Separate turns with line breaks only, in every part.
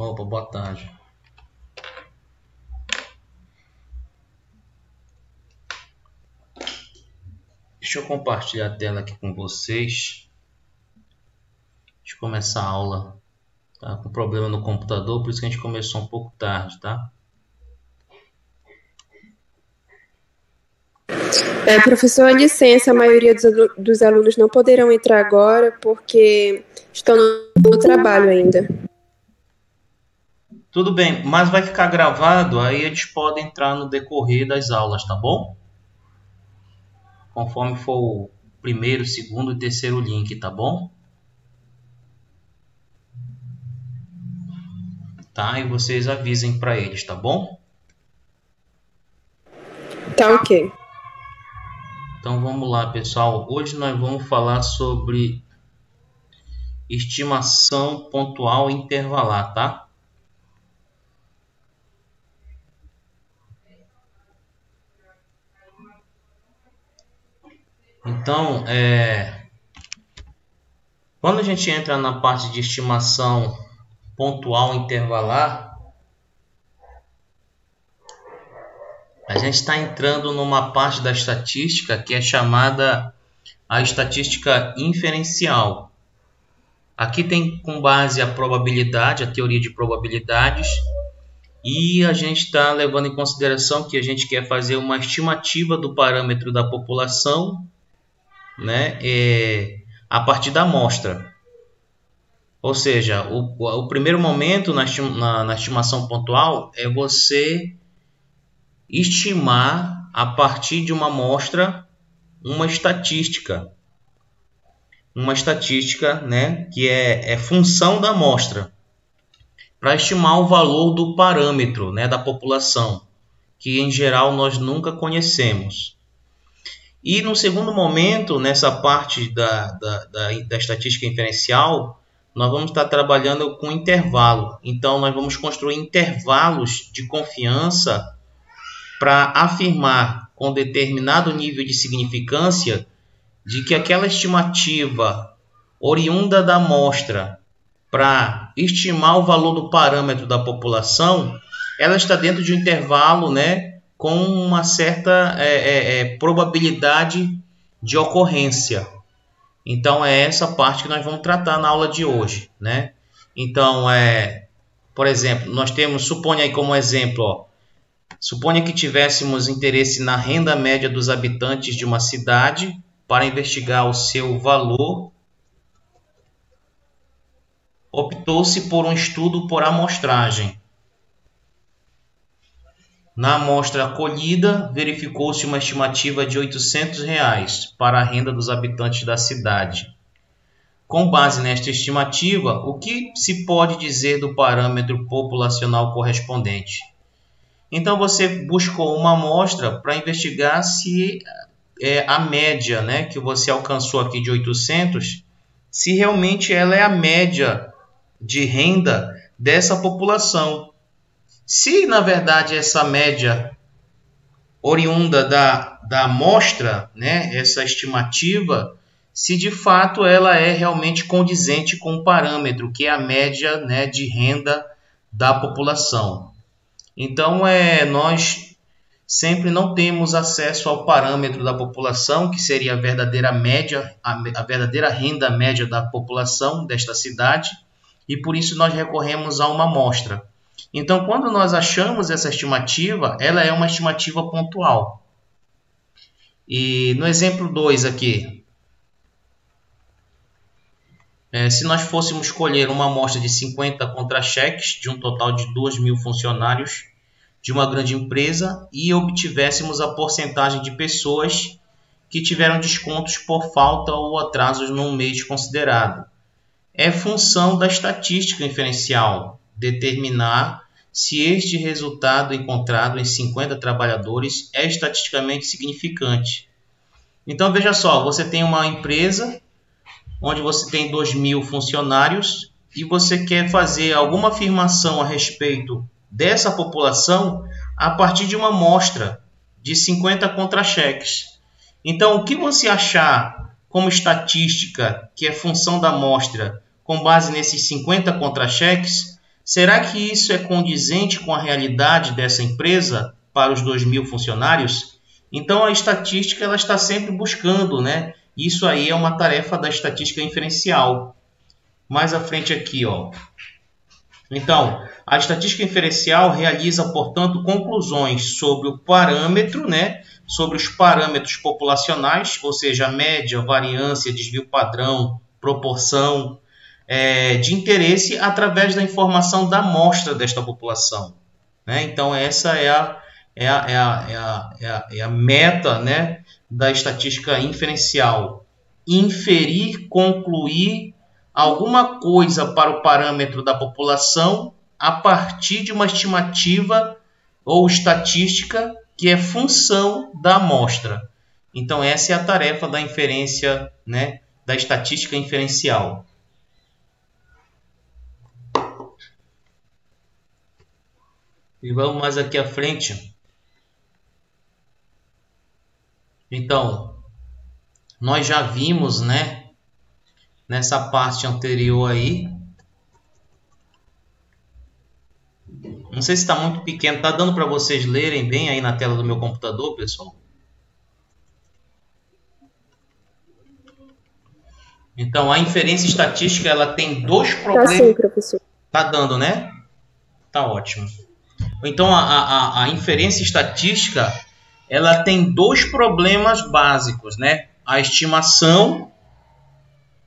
Opa, boa tarde. Deixa eu compartilhar a tela aqui com vocês. Deixa eu começar a aula. Tá com problema no computador, por isso que a gente começou um pouco tarde, tá?
Professor, licença, a maioria dos alunos não poderão entrar agora porque estão no trabalho ainda.
Tudo bem, mas vai ficar gravado, aí eles podem entrar no decorrer das aulas, tá bom? Conforme for o primeiro, segundo e terceiro link, tá bom? Tá? E vocês avisem para eles, tá bom?
Tá ok.
Então vamos lá, pessoal. Hoje nós vamos falar sobre estimação pontual intervalar, tá? Então, quando a gente entra na parte de estimação pontual intervalar, a gente está entrando numa parte da estatística que é chamada a estatística inferencial. Aqui tem com base a probabilidade, a teoria de probabilidades, e a gente está levando em consideração que a gente quer fazer uma estimativa do parâmetro da população, né, a partir da amostra. Ou seja, o primeiro momento na estimação pontual é você estimar a partir de uma amostra uma estatística, né, que é função da amostra, para estimar o valor do parâmetro, né, da população, que em geral nós nunca conhecemos. E no segundo momento, nessa parte da estatística inferencial, nós vamos estar trabalhando com intervalo. Então, nós vamos construir intervalos de confiança para afirmar com determinado nível de significância de que aquela estimativa oriunda da amostra para estimar o valor do parâmetro da população, ela está dentro de um intervalo, né, com uma certa probabilidade de ocorrência. Então, é essa parte que nós vamos tratar na aula de hoje, né? Então, por exemplo, nós temos, suponha aí como exemplo, ó, suponha que tivéssemos interesse na renda média dos habitantes de uma cidade para investigar o seu valor. Optou-se por um estudo por amostragem. Na amostra acolhida, verificou-se uma estimativa de R$ 800 para a renda dos habitantes da cidade. Com base nesta estimativa, o que se pode dizer do parâmetro populacional correspondente? Então, você buscou uma amostra para investigar se a média, né, que você alcançou aqui de 800, se realmente ela é a média de renda dessa população. Se, na verdade, essa média oriunda da amostra, né, essa estimativa, se de fato ela é realmente condizente com o parâmetro, que é a média, né, de renda da população. Então, nós sempre não temos acesso ao parâmetro da população, que seria a verdadeira média, a verdadeira renda média da população desta cidade, e por isso nós recorremos a uma amostra. Então, quando nós achamos essa estimativa, ela é uma estimativa pontual. E no exemplo 2 aqui, se nós fôssemos escolher uma amostra de 50 contra-cheques de um total de 2.000 funcionários de uma grande empresa e obtivéssemos a porcentagem de pessoas que tiveram descontos por falta ou atrasos num mês considerado. É função da estatística inferencial determinar se este resultado encontrado em 50 trabalhadores é estatisticamente significante. Então, veja só, você tem uma empresa onde você tem 2.000 funcionários e você quer fazer alguma afirmação a respeito dessa população a partir de uma amostra de 50 contra-cheques. Então, o que você achar como estatística, que é função da amostra, com base nesses 50 contra-cheques, Será que isso é condizente com a realidade dessa empresa para os 2.000 funcionários? Então, a estatística ela está sempre buscando, né? Isso aí é uma tarefa da estatística inferencial. Mais à frente aqui, ó. Então, a estatística inferencial realiza, portanto, conclusões sobre o parâmetro, né? Sobre os parâmetros populacionais, ou seja, a média, variância, desvio padrão, proporção, de interesse através da informação da amostra desta população, né? Então, essa é a meta, né, da estatística inferencial. Inferir, concluir alguma coisa para o parâmetro da população a partir de uma estimativa ou estatística que é função da amostra. Então, essa é a tarefa da inferência, né, da estatística inferencial. E vamos mais aqui à frente. Então, nós já vimos, né, nessa parte anterior aí. Não sei se está muito pequeno. Está dando para vocês lerem bem aí na tela do meu computador, pessoal? Então, a inferência estatística ela tem dois problemas.
Tá sim, professor.
Tá dando, né? Tá ótimo. Então, a inferência estatística ela tem dois problemas básicos, né? A estimação,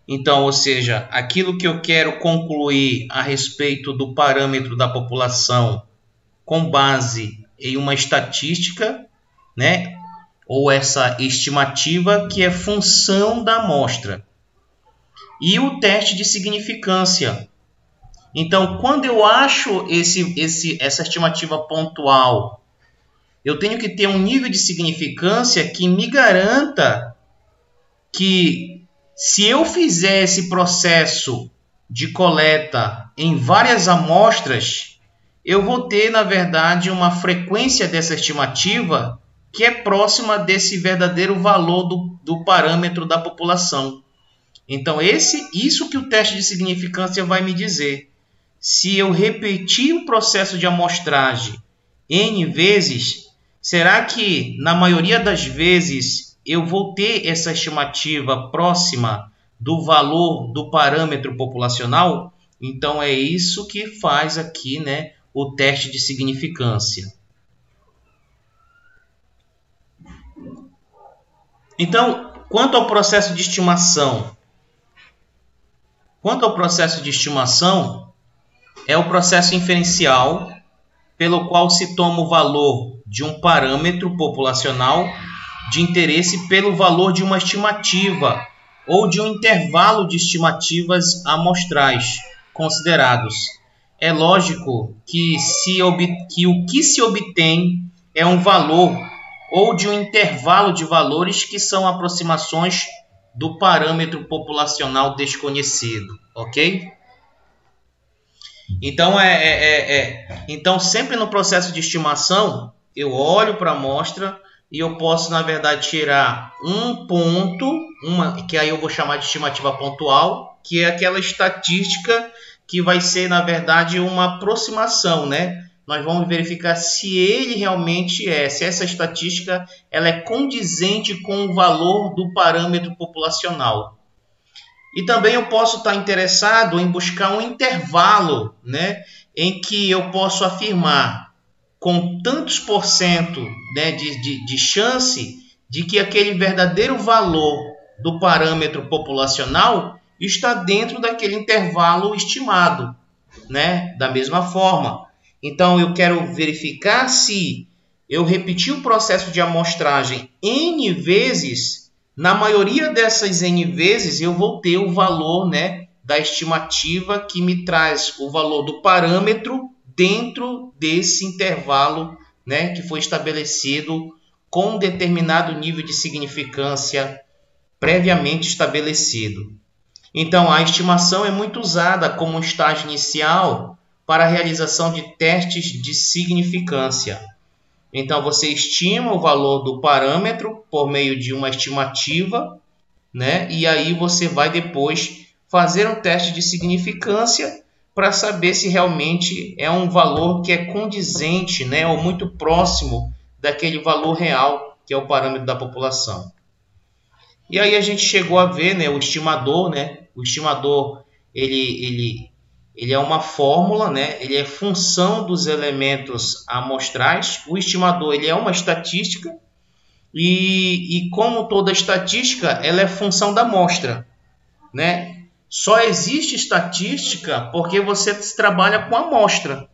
então, ou seja, aquilo que eu quero concluir a respeito do parâmetro da população com base em uma estatística, né? Ou essa estimativa que é função da amostra. E o teste de significância. Então, quando eu acho essa estimativa pontual, eu tenho que ter um nível de significância que me garanta que, se eu fizer esse processo de coleta em várias amostras, eu vou ter, na verdade, uma frequência dessa estimativa que é próxima desse verdadeiro valor do parâmetro da população. Então, isso que o teste de significância vai me dizer. Se eu repetir o processo de amostragem N vezes, será que, na maioria das vezes, eu vou ter essa estimativa próxima do valor do parâmetro populacional? Então, é isso que faz aqui, né, o teste de significância. Então, quanto ao processo de estimação, é o processo inferencial pelo qual se toma o valor de um parâmetro populacional de interesse pelo valor de uma estimativa ou de um intervalo de estimativas amostrais considerados. É lógico que o que se obtém é um valor ou de um intervalo de valores que são aproximações do parâmetro populacional desconhecido, ok? Então, então, sempre no processo de estimação, eu olho para a amostra e eu posso, na verdade, tirar um ponto, que aí eu vou chamar de estimativa pontual, que é aquela estatística que vai ser, na verdade, uma aproximação, né? Nós vamos verificar se ele realmente se essa estatística ela é condizente com o valor do parâmetro populacional. E também eu posso estar interessado em buscar um intervalo, né, em que eu posso afirmar com tantos por cento, né, de chance de que aquele verdadeiro valor do parâmetro populacional está dentro daquele intervalo estimado, né, da mesma forma. Então, eu quero verificar se eu repetir o processo de amostragem N vezes. Na maioria dessas N vezes, eu vou ter o valor, né, da estimativa que me traz o valor do parâmetro dentro desse intervalo, né, que foi estabelecido com um determinado nível de significância previamente estabelecido. Então, a estimação é muito usada como um estágio inicial para a realização de testes de significância. Então, você estima o valor do parâmetro por meio de uma estimativa, né? E aí você vai depois fazer um teste de significância para saber se realmente é um valor que é condizente, né, ou muito próximo daquele valor real, que é o parâmetro da população. E aí a gente chegou a ver, né, o estimador, né? O estimador ele é uma fórmula, né? Ele é função dos elementos amostrais. O estimador ele é uma estatística e como toda estatística, ela é função da amostra, né? Só existe estatística porque você trabalha com amostra.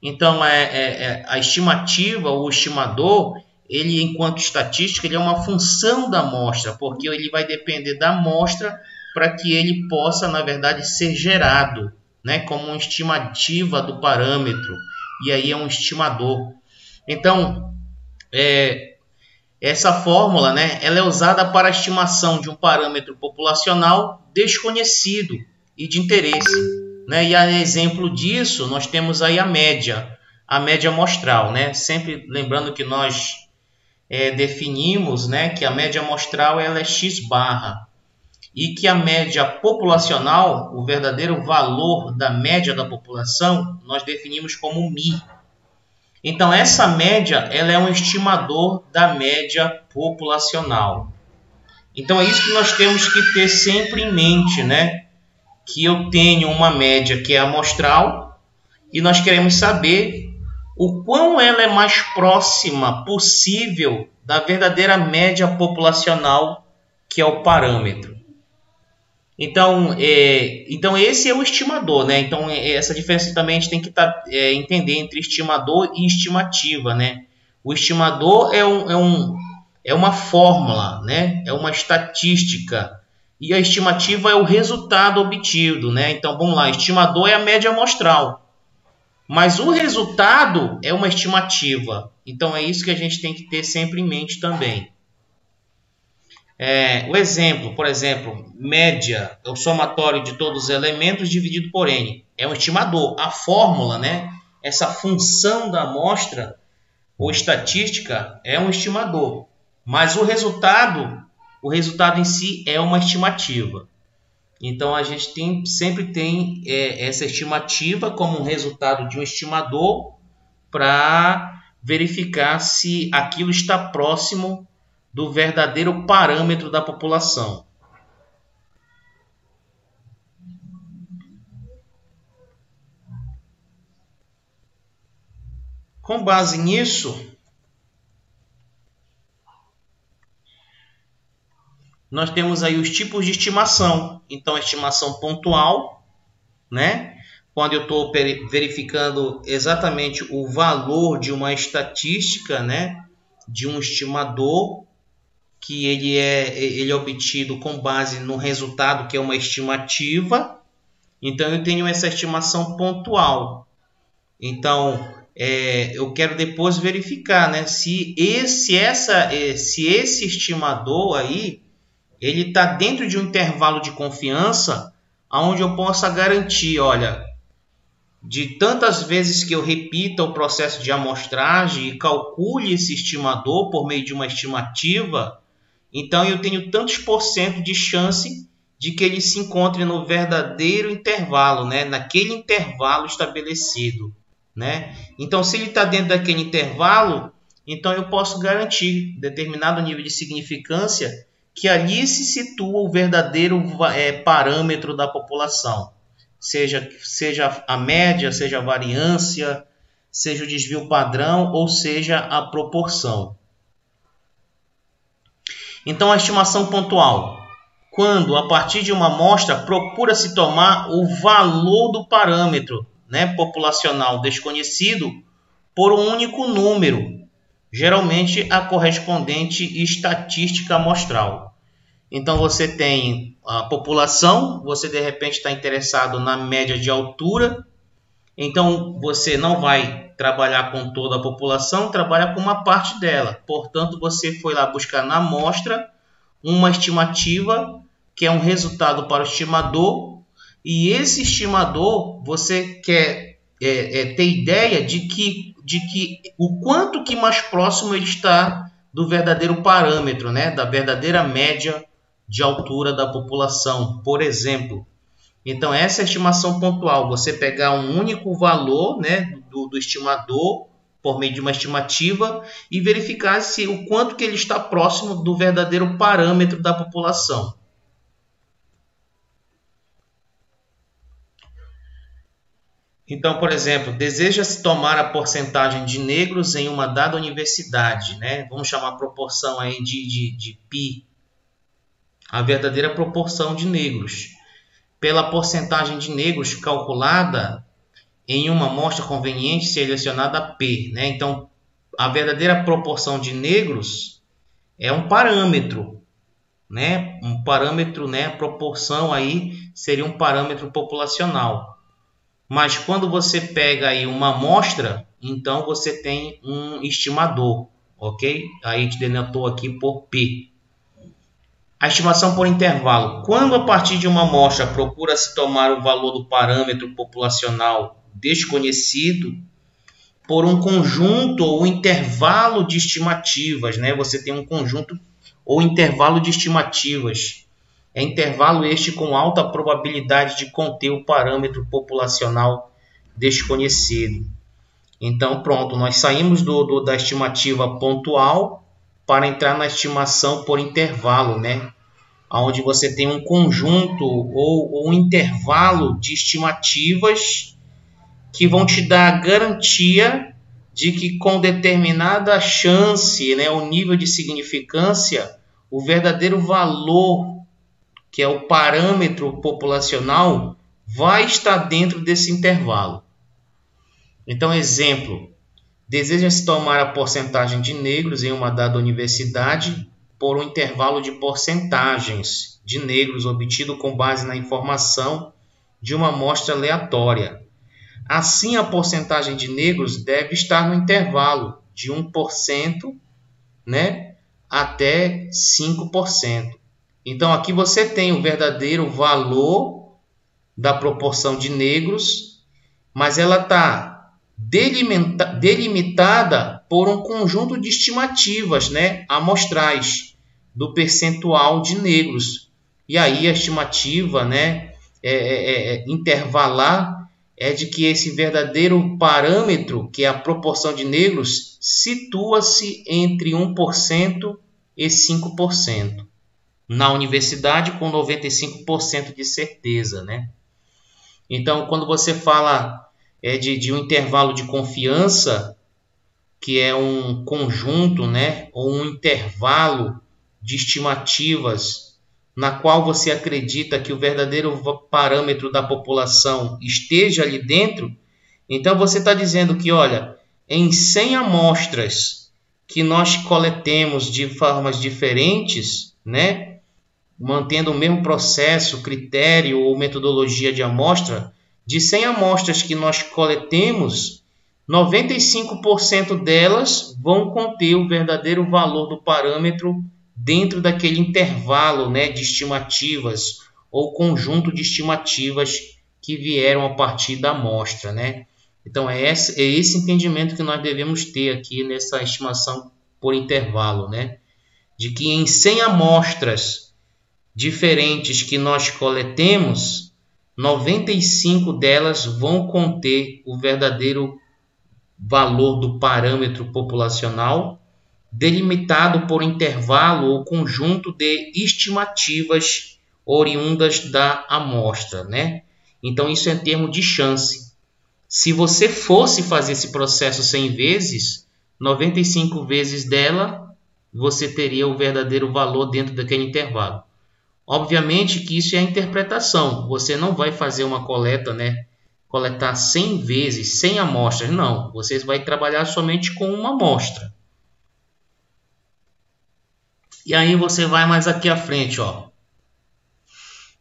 Então, a estimativa, o estimador, ele, enquanto estatística, ele é uma função da amostra, porque ele vai depender da amostra para que ele possa, na verdade, ser gerado, né, como uma estimativa do parâmetro. E aí é um estimador. Então, essa fórmula, né, ela é usada para a estimação de um parâmetro populacional desconhecido e de interesse, né? E a exemplo disso, nós temos aí a média amostral, né? Sempre lembrando que nós definimos, né, que a média amostral ela é x barra e que a média populacional, o verdadeiro valor da média da população, nós definimos como μ. Então, essa média ela é um estimador da média populacional. Então, é isso que nós temos que ter sempre em mente, né? Que eu tenho uma média que é amostral e nós queremos saber o quão ela é mais próxima possível da verdadeira média populacional, que é o parâmetro. Então esse é o estimador, né? Então, essa diferença também a gente tem que entender entre estimador e estimativa, né? O estimador é uma fórmula, né? É uma estatística. E a estimativa é o resultado obtido, né? Então, vamos lá. Estimador é a média amostral. Mas o resultado é uma estimativa. Então, é isso que a gente tem que ter sempre em mente também. O exemplo, por exemplo, média é o somatório de todos os elementos dividido por n. É um estimador. A fórmula, né? Essa função da amostra ou estatística é um estimador. Mas o resultado em si é uma estimativa. Então, a gente sempre tem essa estimativa como um resultado de um estimador para verificar se aquilo está próximo do verdadeiro parâmetro da população. Com base nisso, nós temos aí os tipos de estimação. Então, a estimação pontual, né? Quando eu estou verificando exatamente o valor de uma estatística, né? De um estimador, que ele é obtido com base no resultado, que é uma estimativa. Então, eu tenho essa estimação pontual. Então, eu quero depois verificar, né? Se esse estimador aí ele está dentro de um intervalo de confiança onde eu possa garantir, olha, de tantas vezes que eu repita o processo de amostragem e calcule esse estimador por meio de uma estimativa, então eu tenho tantos % de chance de que ele se encontre no verdadeiro intervalo, né? Naquele intervalo estabelecido, né? Então, se ele está dentro daquele intervalo, então eu posso garantir determinado nível de significância que ali se situa o verdadeiro parâmetro da população. Seja a média, seja a variância, seja o desvio padrão, ou seja a proporção. Então, a estimação pontual. Quando, a partir de uma amostra, procura-se tomar o valor do parâmetro, né, populacional desconhecido por um único número, geralmente a correspondente estatística amostral. Então, você tem a população, você de repente está interessado na média de altura, então você não vai trabalhar com toda a população, trabalha com uma parte dela. Portanto, você foi lá buscar na amostra uma estimativa, que é um resultado para o estimador, e esse estimador você quer ter ideia de que o quanto que mais próximo ele está do verdadeiro parâmetro, né? Da verdadeira média de altura da população, por exemplo. Então, essa é a estimação pontual. Você pegar um único valor, né, do estimador por meio de uma estimativa e verificar se o quanto que ele está próximo do verdadeiro parâmetro da população. Então, por exemplo, deseja-se tomar a porcentagem de negros em uma dada universidade, né? Vamos chamar a proporção aí de π, a verdadeira proporção de negros, pela porcentagem de negros calculada em uma amostra conveniente selecionada P, né? Então, a verdadeira proporção de negros é um parâmetro, né? Um parâmetro, né? A proporção aí seria um parâmetro populacional. Mas quando você pega aí uma amostra, então você tem um estimador, ok? Aí a gente denotou aqui por P. A estimação por intervalo. Quando a partir de uma amostra procura-se tomar o valor do parâmetro populacional desconhecido por um conjunto ou intervalo de estimativas, né? Você tem um conjunto ou intervalo de estimativas. É intervalo este com alta probabilidade de conter o parâmetro populacional desconhecido. Então, pronto, nós saímos da estimativa pontual para entrar na estimação por intervalo, né? Onde você tem um conjunto ou um intervalo de estimativas que vão te dar a garantia de que com determinada chance, né, o nível de significância, o verdadeiro valor, que é o parâmetro populacional, vai estar dentro desse intervalo. Então, exemplo, deseja-se tomar a porcentagem de negros em uma dada universidade por um intervalo de porcentagens de negros obtido com base na informação de uma amostra aleatória. Assim, a porcentagem de negros deve estar no intervalo de 1%, né, até 5%. Então, aqui você tem o verdadeiro valor da proporção de negros, mas ela está delimitada por um conjunto de estimativas, né, amostrais do percentual de negros. E aí a estimativa, né, intervalar é de que esse verdadeiro parâmetro, que é a proporção de negros, situa-se entre 1% e 5%. Na universidade, com 95% de certeza, né? Então, quando você fala de um intervalo de confiança, que é um conjunto, né, ou um intervalo de estimativas na qual você acredita que o verdadeiro parâmetro da população esteja ali dentro, então você está dizendo que, olha, em 100 amostras que nós coletemos de formas diferentes, né, mantendo o mesmo processo, critério ou metodologia de amostra, de 100 amostras que nós coletemos, 95% delas vão conter o verdadeiro valor do parâmetro dentro daquele intervalo, né, de estimativas ou conjunto de estimativas que vieram a partir da amostra, né? Então, é esse entendimento que nós devemos ter aqui nessa estimação por intervalo, né? De que em 100 amostras diferentes que nós coletemos, 95 delas vão conter o verdadeiro valor do parâmetro populacional, delimitado por intervalo ou conjunto de estimativas oriundas da amostra, né? Então, isso é em termos de chance. Se você fosse fazer esse processo 100 vezes, 95 vezes dela, você teria o verdadeiro valor dentro daquele intervalo. Obviamente que isso é a interpretação. Você não vai fazer uma coleta, né? Coletar 100 vezes, 100 amostras. Não, você vai trabalhar somente com uma amostra. E aí você vai mais aqui à frente, ó.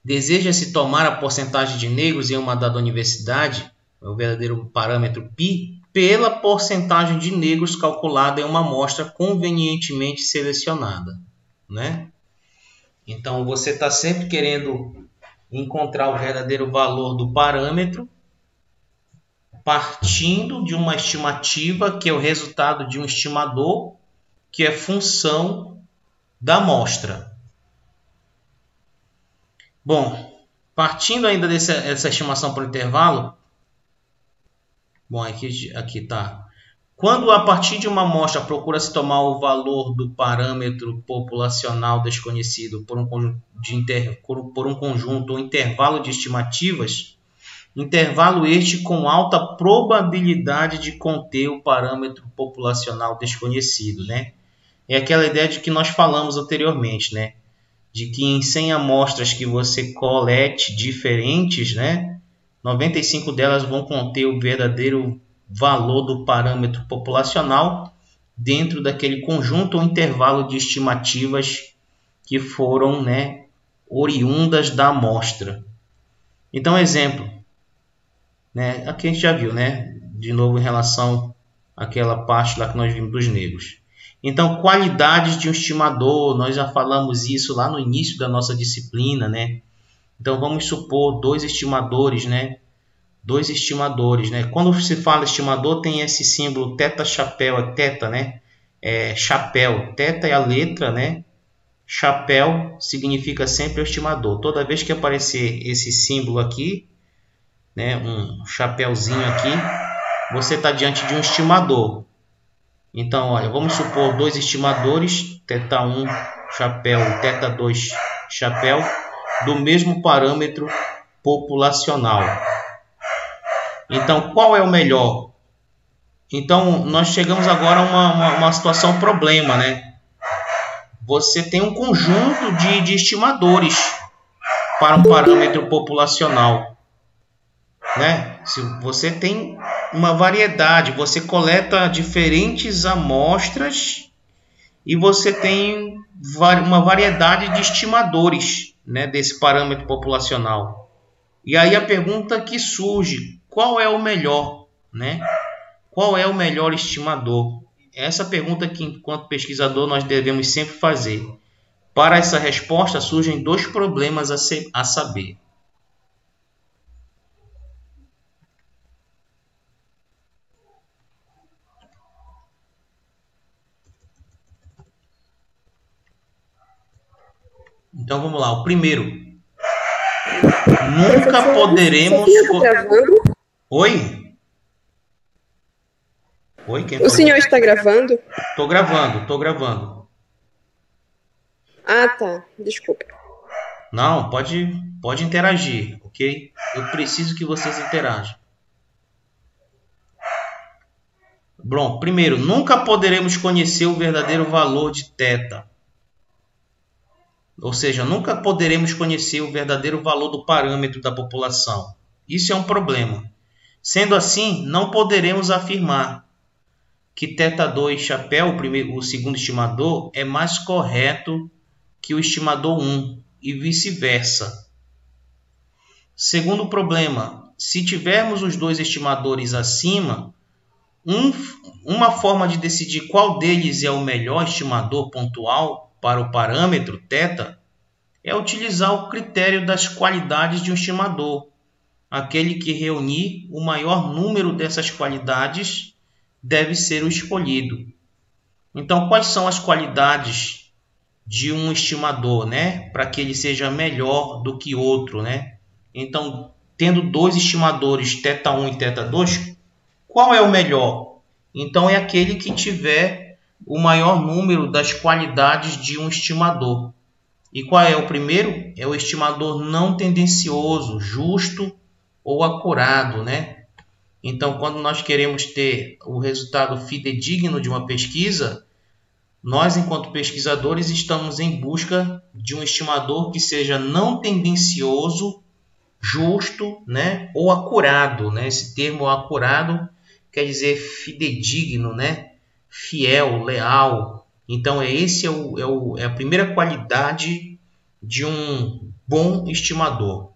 Deseja-se tomar a porcentagem de negros em uma dada universidade, o verdadeiro parâmetro π, pela porcentagem de negros calculada em uma amostra convenientemente selecionada, né? Então, você está sempre querendo encontrar o verdadeiro valor do parâmetro partindo de uma estimativa que é o resultado de um estimador, que é função da amostra. Bom, partindo ainda dessa estimação por intervalo, bom, aqui tá. Quando a partir de uma amostra procura-se tomar o valor do parâmetro populacional desconhecido por um conjunto ou intervalo de estimativas, intervalo este com alta probabilidade de conter o parâmetro populacional desconhecido, né? É aquela ideia de que nós falamos anteriormente, né? De que em 100 amostras que você colete diferentes, né? 95 delas vão conter o verdadeiro valor do parâmetro populacional dentro daquele conjunto ou intervalo de estimativas que foram, né, oriundas da amostra. Então, exemplo, né, aqui a gente já viu, né, de novo em relação àquela parte lá que nós vimos dos negros. Então, qualidades de um estimador, nós já falamos isso lá no início da nossa disciplina, né? Então, vamos supor dois estimadores, né? Quando se fala estimador, tem esse símbolo teta-chapéu, teta, né? Chapéu, teta é a letra, né? Chapéu significa sempre o estimador. Toda vez que aparecer esse símbolo aqui, né? Um chapéuzinho aqui, você está diante de um estimador. Então, olha, vamos supor dois estimadores, teta 1, chapéu, teta 2, chapéu, do mesmo parâmetro populacional. Então, qual é o melhor? Então, nós chegamos agora a uma situação problema, né? Você tem um conjunto de estimadores para um parâmetro populacional, né? Se você tem uma variedade, você coleta diferentes amostras e você tem uma variedade de estimadores, né, desse parâmetro populacional. E aí a pergunta que surge: qual é o melhor, né? Qual é o melhor estimador? Essa pergunta que, enquanto pesquisador, nós devemos sempre fazer. Para essa resposta, surgem dois problemas a saber. Então, vamos lá. O primeiro. Nunca poderemos... Oi? Oi, quem falou?
O senhor está gravando?
Tô gravando.
Ah, tá. Desculpa.
Não, pode interagir, ok? Eu preciso que vocês interajam. Bom, primeiro, nunca poderemos conhecer o verdadeiro valor de teta. Ou seja, nunca poderemos conhecer o verdadeiro valor do parâmetro da população. Isso é um problema. Sendo assim, não poderemos afirmar que teta 2 chapéu, o segundo estimador, é mais correto que o estimador 1 e vice-versa. Segundo problema, se tivermos os dois estimadores acima, uma forma de decidir qual deles é o melhor estimador pontual para o parâmetro teta é utilizar o critério das qualidades de um estimador. Aquele que reunir o maior número dessas qualidades deve ser o escolhido. Então, quais são as qualidades de um estimador, né? Para que ele seja melhor do que outro, né? Então, tendo dois estimadores, teta 1 e teta 2, qual é o melhor? Então, é aquele que tiver o maior número das qualidades de um estimador. E qual é o primeiro? É o estimador não tendencioso, justo ou acurado, né? Então, quando nós queremos ter o resultado fidedigno de uma pesquisa, nós, enquanto pesquisadores, estamos em busca de um estimador que seja não tendencioso, justo, né? Ou acurado, né? Esse termo acurado quer dizer fidedigno, né? Fiel, leal. Então, é a primeira qualidade de um bom estimador.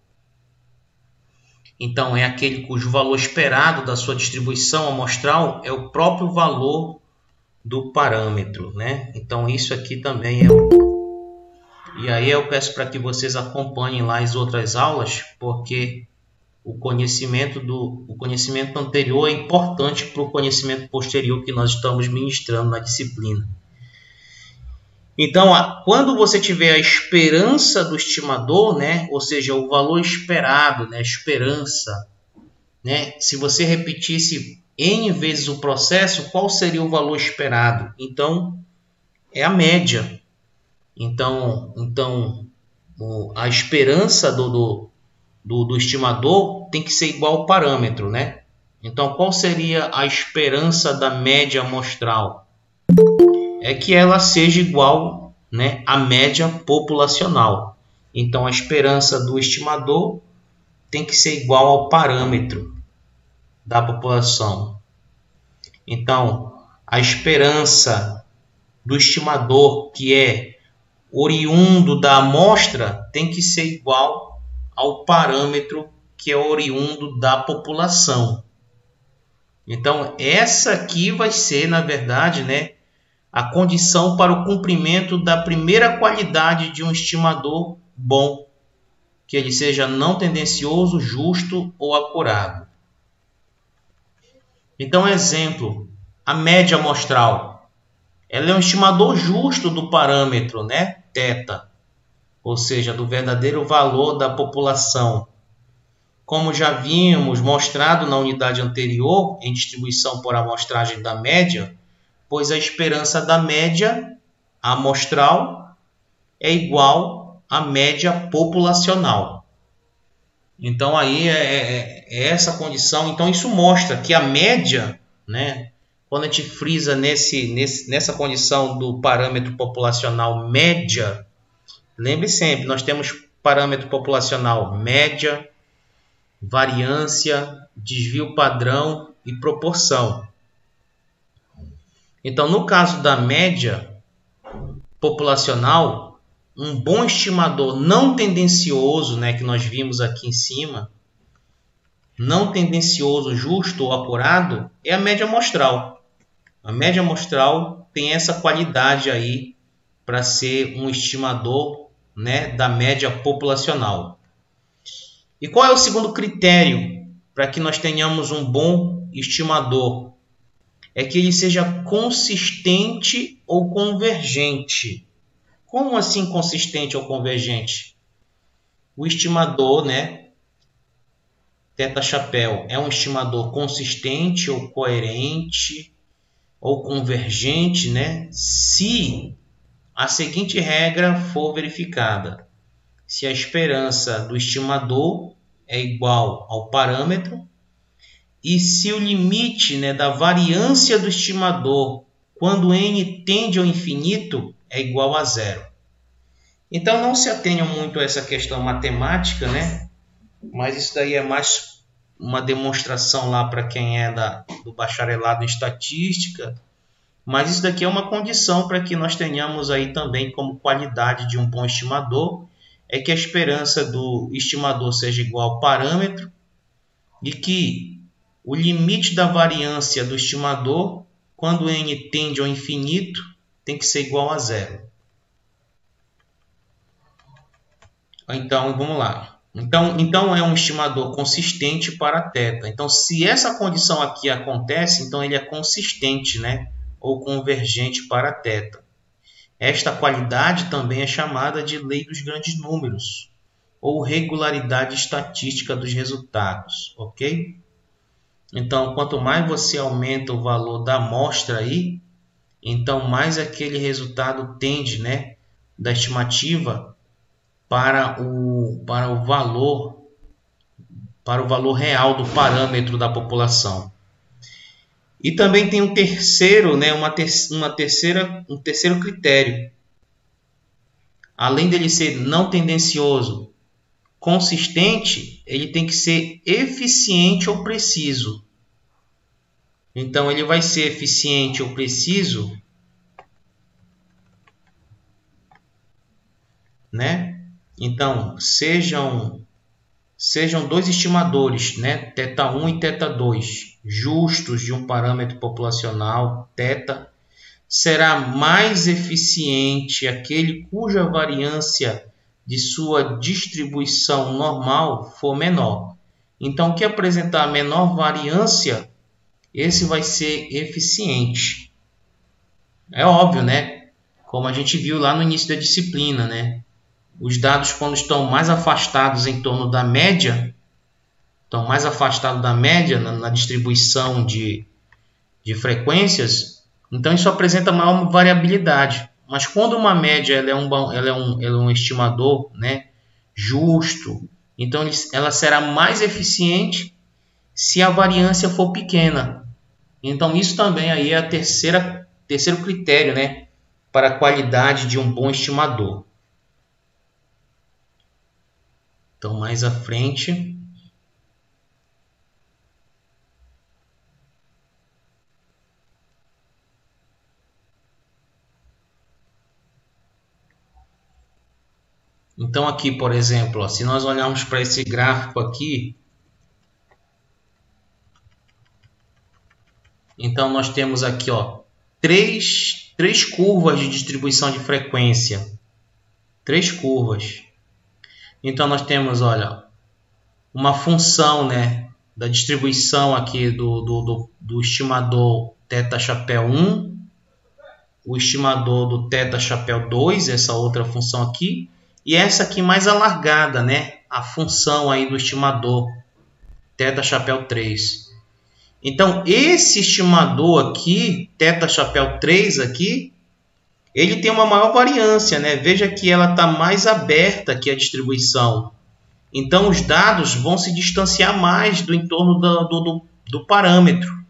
Então, é aquele cujo valor esperado da sua distribuição amostral é o próprio valor do parâmetro, né? Então, isso aqui também E aí eu peço para que vocês acompanhem lá as outras aulas, porque o conhecimento anterior é importante para o conhecimento posterior que nós estamos ministrando na disciplina. Então, quando você tiver a esperança do estimador, né, ou seja, o valor esperado, né, esperança, né, se você repetisse N vezes o processo, qual seria o valor esperado? Então, é a média. Então a esperança do estimador tem que ser igual ao parâmetro, né? Então, qual seria a esperança da média amostral? É que ela seja igual, né, à média populacional. Então, a esperança do estimador tem que ser igual ao parâmetro da população. Então, a esperança do estimador, que é oriundo da amostra, tem que ser igual ao parâmetro, que é oriundo da população. Então, essa aqui vai ser, na verdade, né, a condição para o cumprimento da primeira qualidade de um estimador bom, que ele seja não tendencioso, justo ou acurado. Então, exemplo, a média amostral. Ela é um estimador justo do parâmetro, né, θ, ou seja, do verdadeiro valor da população. Como já vimos mostrado na unidade anterior, em distribuição por amostragem da média, pois a esperança da média amostral é igual à média populacional. Então, aí é essa condição. Então, isso mostra que a média, né, quando a gente frisa nessa condição do parâmetro populacional média, lembre sempre, nós temos parâmetro populacional média, variância, desvio padrão e proporção. Então, no caso da média populacional, um bom estimador não tendencioso, né, que nós vimos aqui em cima, não tendencioso, justo ou acurado, é a média amostral. A média amostral tem essa qualidade aí para ser um estimador, né, da média populacional. E qual é o segundo critério para que nós tenhamos um bom estimador? É que ele seja consistente ou convergente. Como assim consistente ou convergente? O estimador, né, θ chapéu, é um estimador consistente ou coerente ou convergente, né, se a seguinte regra for verificada. Se a esperança do estimador é igual ao parâmetro e se o limite, né, da variância do estimador quando n tende ao infinito é igual a zero. Então, não se atenham muito a essa questão matemática, né? Mas isso daí é mais uma demonstração lá para quem é do bacharelado em estatística. Mas isso daqui é uma condição para que nós tenhamos aí também como qualidade de um bom estimador, é que a esperança do estimador seja igual ao parâmetro e que o limite da variância do estimador, quando n tende ao infinito, tem que ser igual a zero. Então, vamos lá. Então é um estimador consistente para θ. Então, se essa condição aqui acontece, então ele é consistente, né, ou convergente para θ. Esta qualidade também é chamada de lei dos grandes números, ou regularidade estatística dos resultados, ok? Então, quanto mais você aumenta o valor da amostra aí, então mais aquele resultado tende, né, da estimativa para o valor real do parâmetro da população. E também tem um terceiro, né, um terceiro critério. Além dele ser não tendencioso, consistente, ele tem que ser eficiente ou preciso. Então, ele vai ser eficiente ou preciso, né? Então, sejam dois estimadores, né, θ1 e θ2, justos de um parâmetro populacional, θ, será mais eficiente aquele cuja variância de sua distribuição normal for menor. Então, o que apresentar a menor variância, esse vai ser eficiente. É óbvio, né? como a gente viu lá no início da disciplina, né? Os dados, quando estão mais afastados em torno da média, estão mais afastados da média na distribuição de frequências, então isso apresenta maior variabilidade. Mas quando uma média ela é um estimador, né, justo, então ela será mais eficiente se a variância for pequena. Então isso também aí é terceiro critério, né, para a qualidade de um bom estimador. Então mais à frente. Então aqui, por exemplo, ó, se nós olharmos para esse gráfico aqui, então nós temos aqui, ó, três curvas de distribuição de frequência. 3 curvas. Então nós temos, olha, uma função, né, da distribuição aqui do estimador θ chapéu 1, o estimador do θ chapéu 2, essa outra função aqui, e essa aqui mais alargada, né, a função aí do estimador θ chapéu 3. Então esse estimador aqui, θ chapéu 3 aqui, ele tem uma maior variância, né? Veja que ela está mais aberta aqui a distribuição. Então os dados vão se distanciar mais do entorno do parâmetro,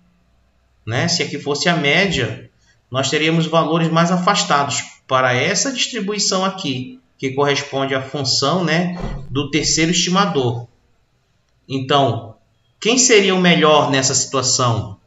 né? Se aqui fosse a média, nós teríamos valores mais afastados para essa distribuição aqui, que corresponde à função, né, do terceiro estimador. Então, quem seria o melhor nessa situação?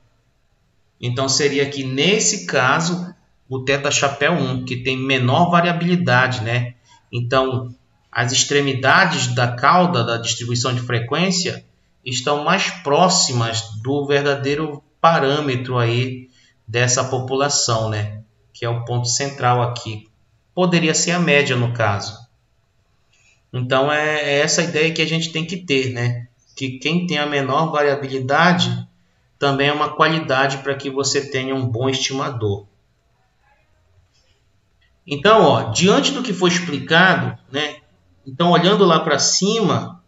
Então seria aqui nesse caso o θ chapéu 1, que tem menor variabilidade, né? Então as extremidades da cauda da distribuição de frequência estão mais próximas do verdadeiro parâmetro aí dessa população, né? Que é o ponto central aqui. Poderia ser a média no caso. Então é essa ideia que a gente tem que ter, né? Que quem tem a menor variabilidade também é uma qualidade para que você tenha um bom estimador. Então, ó, diante do que foi explicado, né? Então, olhando lá para cima,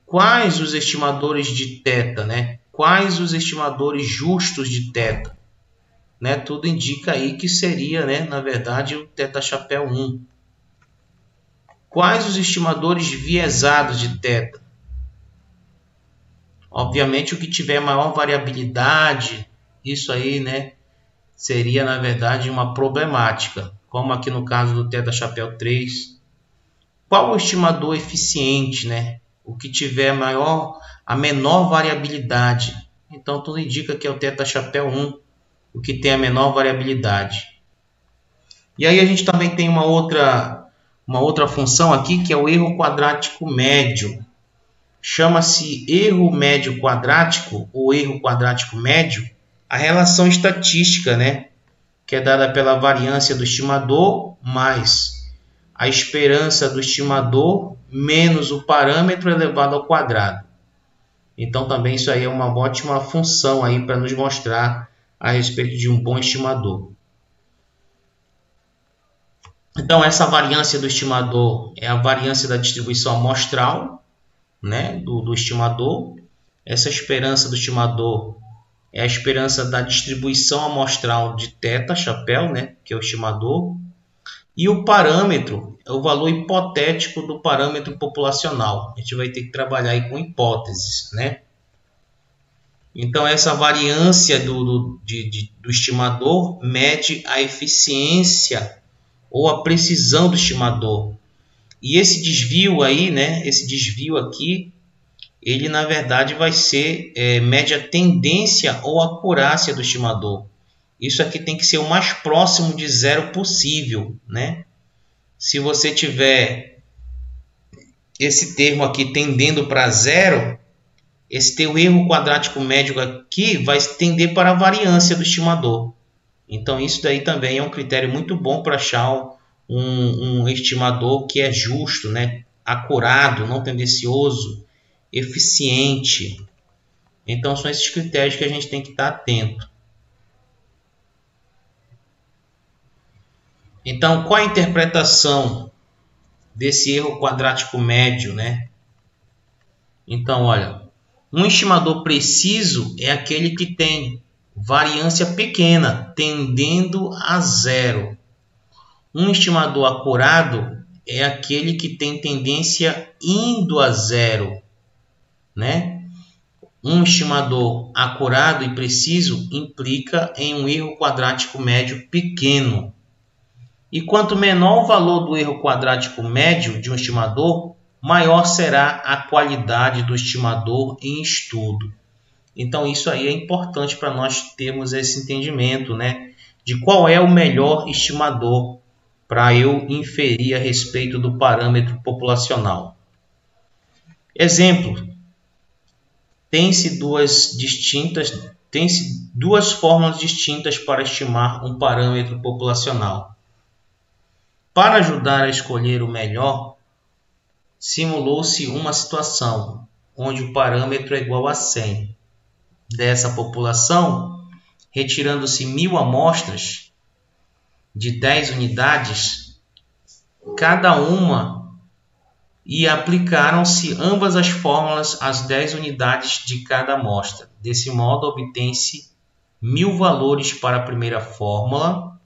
quais os estimadores de θ, né? Quais os estimadores justos de θ? Né? Tudo indica aí que seria, né, na verdade, o θ chapéu 1. Quais os estimadores viesados de θ? Obviamente, o que tiver maior variabilidade, isso aí, né, seria, na verdade, uma problemática, como aqui no caso do θ chapéu 3. Qual o estimador eficiente, né? O que tiver a menor variabilidade. Então, tudo indica que é o θ chapéu 1, o que tem a menor variabilidade. E aí a gente também tem uma outra função aqui, que é o erro quadrático médio. Chama-se erro médio quadrático, ou erro quadrático médio, a relação estatística, né, que é dada pela variância do estimador mais a esperança do estimador menos o parâmetro elevado ao quadrado. Então também isso aí é uma ótima função aí para nos mostrar a respeito de um bom estimador. Então essa variância do estimador é a variância da distribuição amostral, né, do estimador. Essa esperança do estimador é a esperança da distribuição amostral de θ chapéu, né, que é o estimador. E o parâmetro é o valor hipotético do parâmetro populacional. A gente vai ter que trabalhar aí com hipóteses, né? Então essa variância do estimador mede a eficiência ou a precisão do estimador. E esse desvio aí, né, esse desvio aqui, ele na verdade vai ser mede a tendência ou acurácia do estimador. Isso aqui tem que ser o mais próximo de zero possível, né? Se você tiver esse termo aqui tendendo para zero, esse teu erro quadrático médio aqui vai tender para a variância do estimador. Então isso daí também é um critério muito bom para achar um estimador que é justo, né? Acurado, não tendencioso, eficiente. Então são esses critérios que a gente tem que estar atento. Então, qual a interpretação desse erro quadrático médio, né? Então, olha, um estimador preciso é aquele que tem variância pequena, tendendo a zero. Um estimador acurado é aquele que tem tendência indo a zero, né? Um estimador acurado e preciso implica em um erro quadrático médio pequeno. E quanto menor o valor do erro quadrático médio de um estimador, maior será a qualidade do estimador em estudo. Então isso aí é importante para nós termos esse entendimento, né, de qual é o melhor estimador para eu inferir a respeito do parâmetro populacional. Exemplo: tem-se duas fórmulas distintas para estimar um parâmetro populacional. Para ajudar a escolher o melhor, simulou-se uma situação onde o parâmetro é igual a 100. Dessa população, retirando-se 1000 amostras de 10 unidades, cada uma, e aplicaram-se ambas as fórmulas às 10 unidades de cada amostra. Desse modo, obtém-se 1000 valores para a primeira fórmula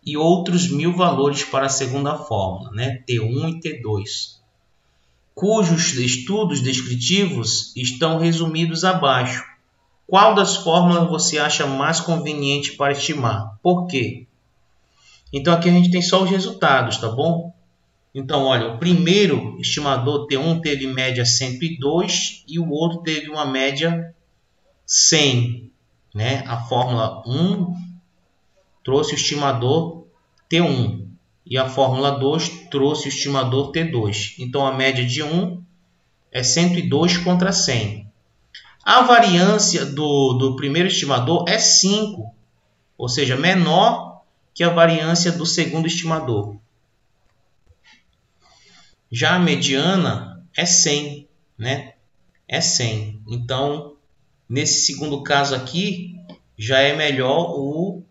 e outros 1000 valores para a segunda fórmula, né? T1 e T2, cujos estudos descritivos estão resumidos abaixo. Qual das fórmulas você acha mais conveniente para estimar? Por quê? Então aqui a gente tem só os resultados, tá bom? Então, olha, o primeiro estimador T1 teve média 102 e o outro teve uma média 100, né? A fórmula 1 trouxe o estimador T1 e a fórmula 2 trouxe o estimador T2. Então a média de 1 é 102 contra 100. A variância do primeiro estimador é 5, ou seja, menor que a variância do segundo estimador. Já a mediana é 100, né? É 100. Então, nesse segundo caso aqui, já é melhor o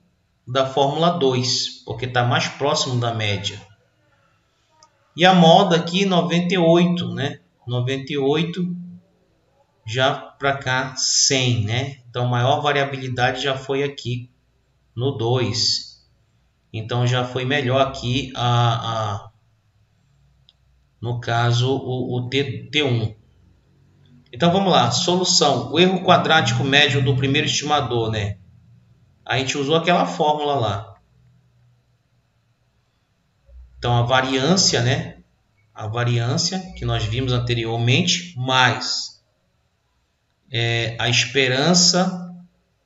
da fórmula 2, porque está mais próximo da média. E a moda aqui, 98, né? 98 já para cá 100, né? Então, maior variabilidade já foi aqui no 2. Então, já foi melhor aqui no caso o T1. Então vamos lá, solução. O erro quadrático médio do primeiro estimador, né? A gente usou aquela fórmula lá. Então a variância, né? A variância que nós vimos anteriormente, mais a esperança,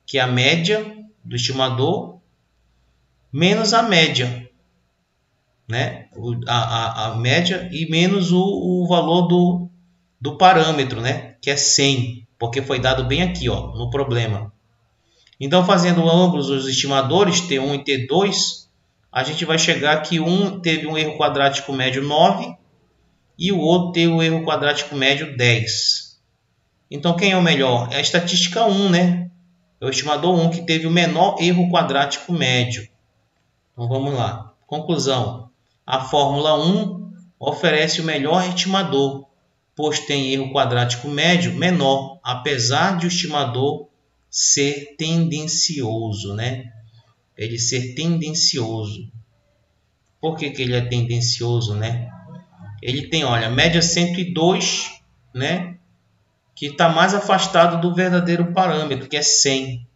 que é a média do estimador, menos a média, né? A média e menos o valor do parâmetro, né? Que é 100, porque foi dado bem aqui, ó, no problema. Então, fazendo ambos os estimadores, T1 e T2, a gente vai chegar que um teve um erro quadrático médio 9 e o outro teve um erro quadrático médio 10. Então, quem é o melhor? É a estatística 1, né? É o estimador 1 que teve o menor erro quadrático médio. Então, vamos lá. Conclusão. A fórmula 1 oferece o melhor estimador, pois tem erro quadrático médio menor, apesar de o estimador ser tendencioso, né? Ele ser tendencioso. Por que ele é tendencioso, né? Ele tem, olha, média 102, né? Que está mais afastado do verdadeiro parâmetro, que é 100.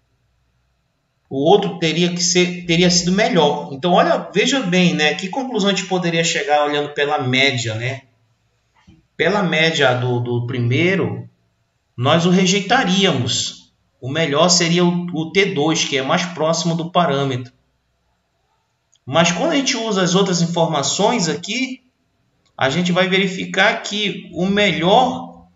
O outro teria sido melhor. Então, olha, veja bem, né? Que conclusão a gente poderia chegar olhando pela média, né? Pela média do primeiro, nós o rejeitaríamos. O melhor seria o T2, que é mais próximo do parâmetro. Mas quando a gente usa as outras informações aqui, a gente vai verificar que o melhor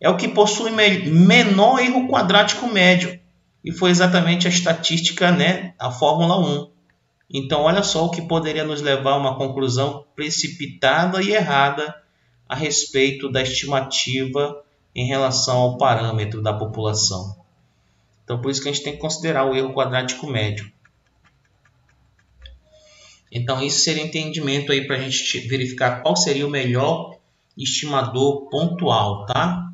é o que possui menor erro quadrático médio. E foi exatamente a estatística, né? A fórmula 1. Então, olha só o que poderia nos levar a uma conclusão precipitada e errada a respeito da estimativa em relação ao parâmetro da população. Então, por isso que a gente tem que considerar o erro quadrático médio. Então, isso seria entendimento aí para a gente verificar qual seria o melhor estimador pontual, tá?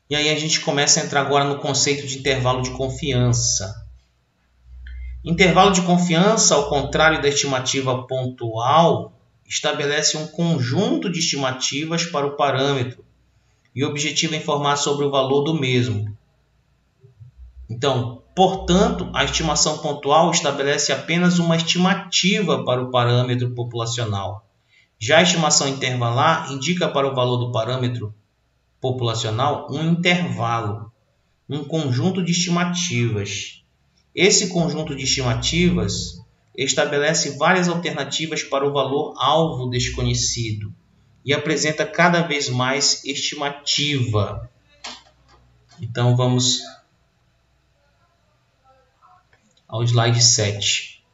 E aí a gente começa a entrar agora no conceito de intervalo de confiança. Intervalo de confiança, ao contrário da estimativa pontual, estabelece um conjunto de estimativas para o parâmetro e o objetivo é informar sobre o valor do mesmo. Então, portanto, a estimação pontual estabelece apenas uma estimativa para o parâmetro populacional. Já a estimação intervalar indica para o valor do parâmetro populacional um intervalo, um conjunto de estimativas. Esse conjunto de estimativas estabelece várias alternativas para o valor alvo desconhecido e apresenta cada vez mais estimativa. Então vamos ao slide 7.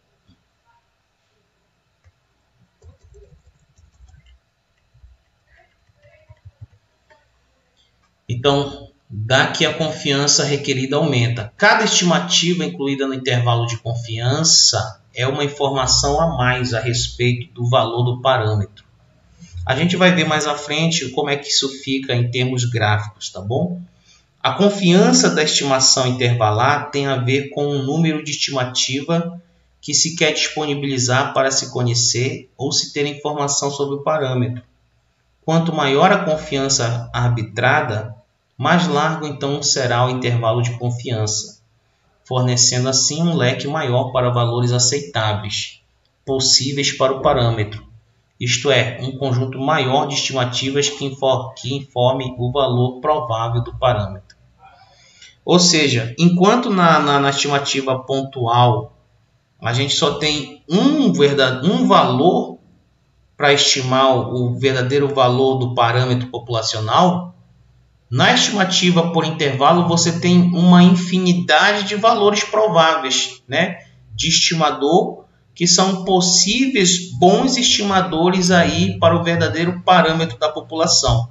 Então, daqui a confiança requerida aumenta. Cada estimativa incluída no intervalo de confiança é uma informação a mais a respeito do valor do parâmetro. A gente vai ver mais à frente como é que isso fica em termos gráficos, tá bom? A confiança da estimação intervalar tem a ver com o número de estimativa que se quer disponibilizar para se conhecer ou se ter informação sobre o parâmetro. Quanto maior a confiança arbitrada, mais largo então será o intervalo de confiança, fornecendo assim um leque maior para valores aceitáveis, possíveis para o parâmetro, isto é, um conjunto maior de estimativas que informe o valor provável do parâmetro. Ou seja, enquanto na estimativa pontual a gente só tem um valor para estimar o verdadeiro valor do parâmetro populacional, na estimativa por intervalo você tem uma infinidade de valores prováveis, né, de estimador, que são possíveis bons estimadores aí para o verdadeiro parâmetro da população.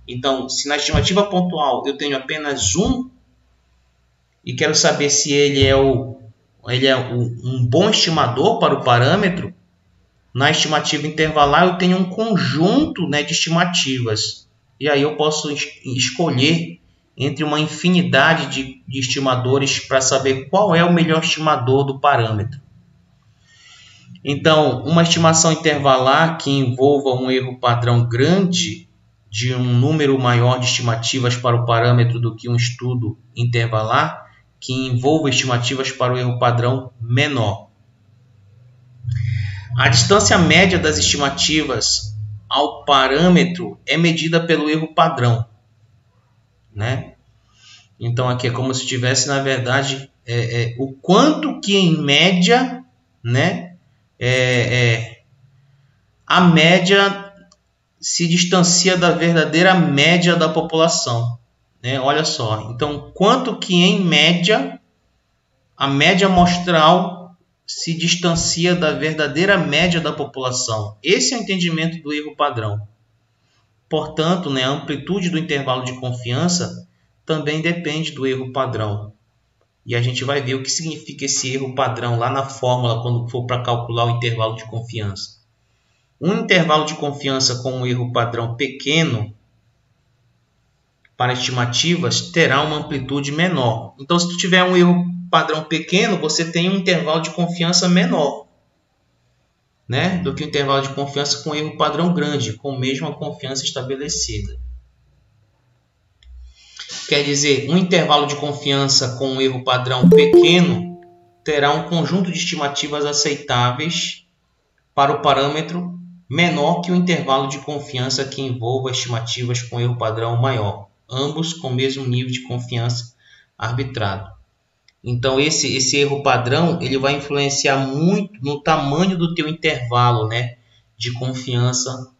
Então, se na estimativa pontual eu tenho apenas um e quero saber se ele é um bom estimador para o parâmetro, na estimativa intervalar eu tenho um conjunto, né, de estimativas. E aí eu posso escolher entre uma infinidade de estimadores para saber qual é o melhor estimador do parâmetro. Então, uma estimação intervalar que envolva um erro padrão grande de um número maior de estimativas para o parâmetro do que um estudo intervalar que envolva estimativas para o erro padrão menor. A distância média das estimativas ao parâmetro é medida pelo erro padrão, né? Então aqui é como se tivesse, na verdade, o quanto que em média, né, a média se distancia da verdadeira média da população, né? Olha só, então quanto que em média a média amostral se distancia da verdadeira média da população. Esse é o entendimento do erro padrão. Portanto, né, a amplitude do intervalo de confiança também depende do erro padrão. E a gente vai ver o que significa esse erro padrão lá na fórmula quando for para calcular o intervalo de confiança. Um intervalo de confiança com um erro padrão pequeno para estimativas terá uma amplitude menor. Então, se tu tiver um erro padrão pequeno, você tem um intervalo de confiança menor, né, do que o intervalo de confiança com erro padrão grande, com a mesma confiança estabelecida. Quer dizer, um intervalo de confiança com um erro padrão pequeno terá um conjunto de estimativas aceitáveis para o parâmetro menor que o intervalo de confiança que envolva estimativas com erro padrão maior, ambos com o mesmo nível de confiança arbitrado. Então esse erro padrão ele vai influenciar muito no tamanho do teu intervalo, né, de confiança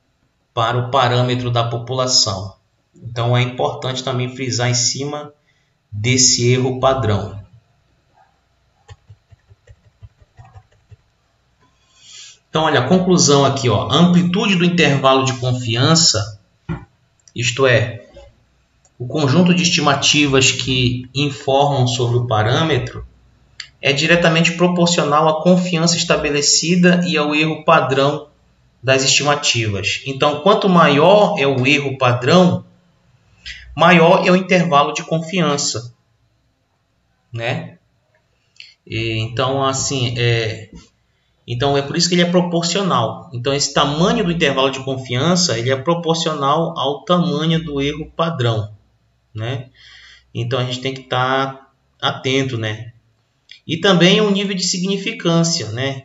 para o parâmetro da população. Então é importante também frisar em cima desse erro padrão. Então olha a conclusão aqui, ó, a amplitude do intervalo de confiança, isto é, o conjunto de estimativas que informam sobre o parâmetro é diretamente proporcional à confiança estabelecida e ao erro padrão das estimativas. Então, quanto maior é o erro padrão, maior é o intervalo de confiança, né? Então, assim, então é por isso que ele é proporcional. Então, esse tamanho do intervalo de confiança ele é proporcional ao tamanho do erro padrão, né? Então, a gente tem que estar atento, né? E também o nível de significância, né?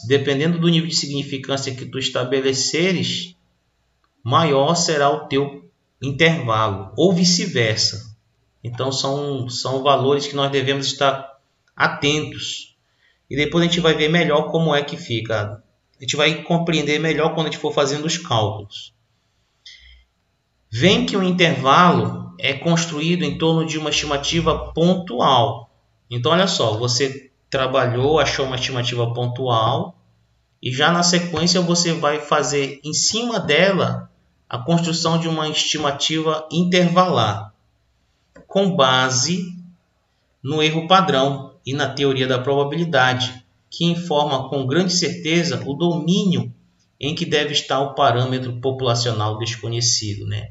Dependendo do nível de significância que tu estabeleceres, maior será o teu intervalo, ou vice-versa. Então, são valores que nós devemos estar atentos. E depois a gente vai ver melhor como é que fica. A gente vai compreender melhor quando a gente for fazendo os cálculos. Vem que o intervalo é construído em torno de uma estimativa pontual. Então, olha só, você trabalhou, achou uma estimativa pontual e já na sequência você vai fazer em cima dela a construção de uma estimativa intervalar com base no erro padrão e na teoria da probabilidade, que informa com grande certeza o domínio em que deve estar o parâmetro populacional desconhecido, né?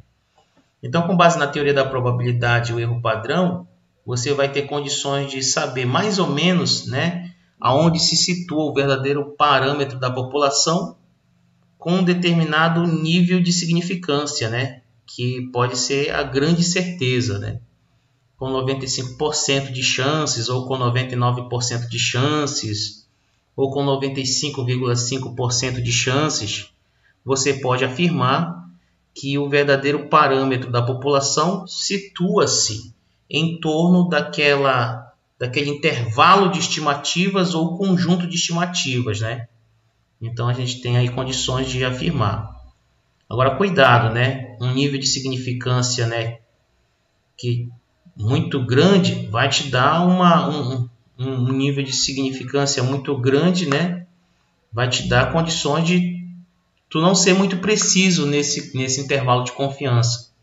Então, com base na teoria da probabilidade e o erro padrão, você vai ter condições de saber mais ou menos, né, aonde se situa o verdadeiro parâmetro da população com um determinado nível de significância, né, que pode ser a grande certeza, né, com 95% de chances, ou com 99% de chances, ou com 95,5% de chances, você pode afirmar que o verdadeiro parâmetro da população situa-se em torno daquele intervalo de estimativas ou conjunto de estimativas, né? Então a gente tem aí condições de afirmar. Agora, cuidado, né? Um nível de significância, né, que muito grande vai te dar um nível de significância muito grande, né? Vai te dar condições de tu não ser muito preciso nesse intervalo de confiança.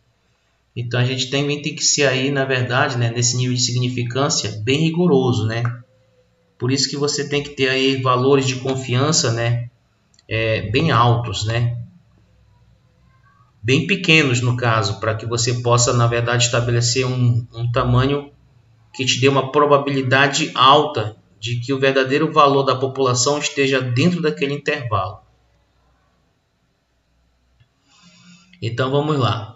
Então a gente tem que ser aí, na verdade, né, nesse nível de significância bem rigoroso, né? Por isso que você tem que ter aí valores de confiança, né, bem altos, né? Bem pequenos no caso, para que você possa, na verdade, estabelecer um tamanho que te dê uma probabilidade alta de que o verdadeiro valor da população esteja dentro daquele intervalo. Então vamos lá.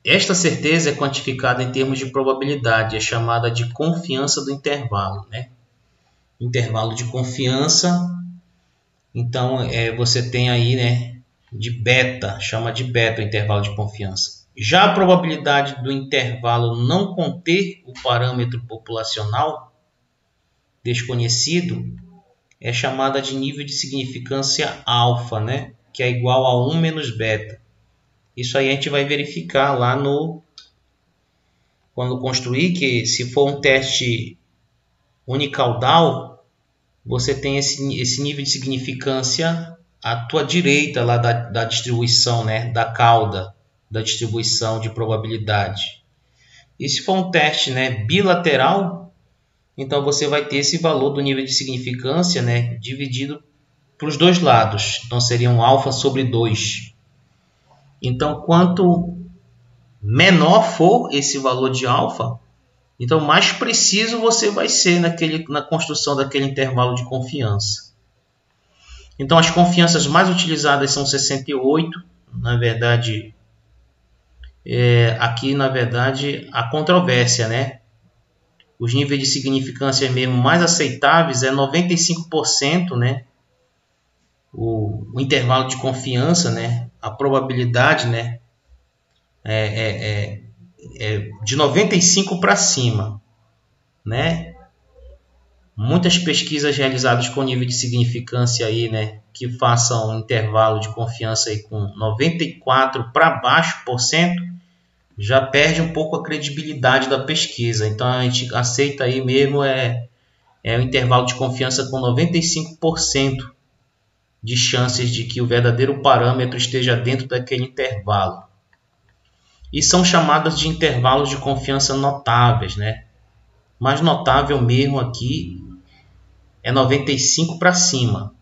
Esta certeza é quantificada em termos de probabilidade, é chamada de confiança do intervalo, né? Intervalo de confiança, então você tem aí, né, de beta, chama de beta o intervalo de confiança. Já a probabilidade do intervalo não conter o parâmetro populacional desconhecido é chamada de nível de significância alfa, né, que é igual a 1 menos beta. Isso aí a gente vai verificar lá quando construir, que se for um teste unicaudal, você tem esse nível de significância à tua direita lá da distribuição, né, da cauda da distribuição de probabilidade. E se for um teste, né, bilateral, então você vai ter esse valor do nível de significância, né, dividido para os dois lados. Então seria um alfa sobre 2. Então, quanto menor for esse valor de alfa, então mais preciso você vai ser na construção daquele intervalo de confiança. Então, as confianças mais utilizadas são 68. Na verdade, aqui, na verdade, a controvérsia, né? Os níveis de significância mesmo mais aceitáveis é 95%, né? O intervalo de confiança, né? A probabilidade, né, de 95 para cima, né? Muitas pesquisas realizadas com nível de significância aí, né, que façam um intervalo de confiança aí com 94 para baixo por cento, já perde um pouco a credibilidade da pesquisa. Então a gente aceita aí mesmo o intervalo de confiança com 95% de chances de que o verdadeiro parâmetro esteja dentro daquele intervalo. E são chamadas de intervalos de confiança notáveis, né? mais notável mesmo aqui é 95 para cima.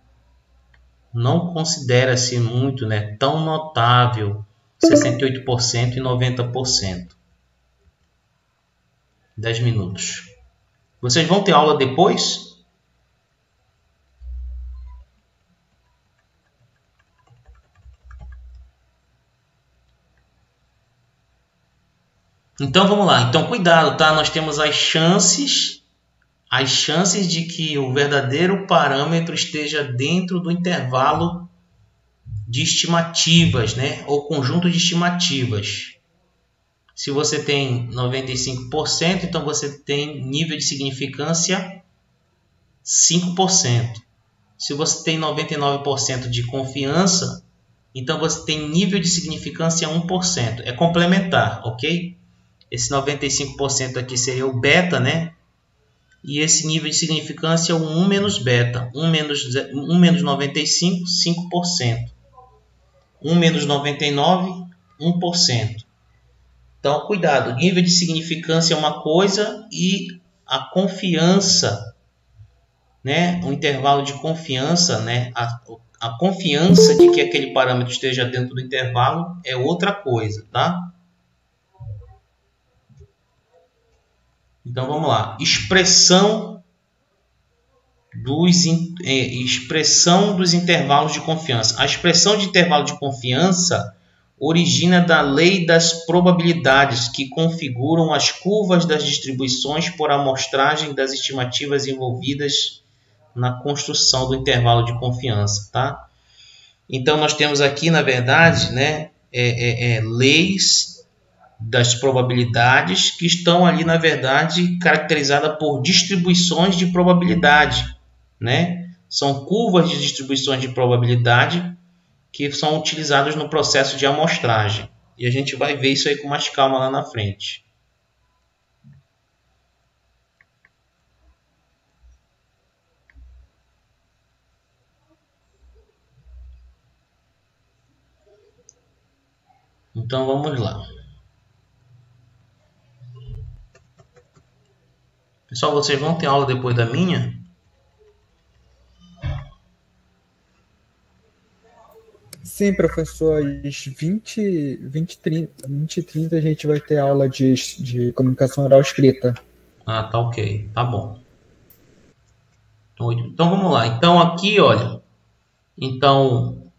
Não considera-se muito, né, tão notável 68% e 90%. 10 minutos. Vocês vão ter aula depois? Então vamos lá. Então cuidado, tá? Nós temos as chances de que o verdadeiro parâmetro esteja dentro do intervalo de estimativas, né? Ou conjunto de estimativas. Se você tem 95%, então você tem nível de significância 5%. Se você tem 99% de confiança, então você tem nível de significância 1%. É complementar, ok? Esse 95% aqui seria o beta, né? E esse nível de significância é o 1 menos beta. 1 menos 95, 5%. 1 menos 99, 1%. Então, cuidado. Nível de significância é uma coisa e a confiança, né? O intervalo de confiança, né? A confiança de que aquele parâmetro esteja dentro do intervalo é outra coisa, tá? Então, vamos lá. Expressão dos intervalos de confiança. A expressão de intervalo de confiança origina da lei das probabilidades, que configuram as curvas das distribuições por amostragem das estimativas envolvidas na construção do intervalo de confiança, tá? Então, nós temos aqui, na verdade, né, leis das probabilidades que estão ali, na verdade, caracterizadas por distribuições de probabilidade, né? São curvas de distribuições de probabilidade que são utilizadas no processo de amostragem. E a gente vai ver isso aí com mais calma lá na frente. Então vamos lá. Pessoal, vocês vão ter aula depois da minha?
Sim, professor. Às 20 e 30 a gente vai ter aula de comunicação oral escrita.
Ah, tá ok. Tá bom. Então vamos lá. Então aqui, olha. Então,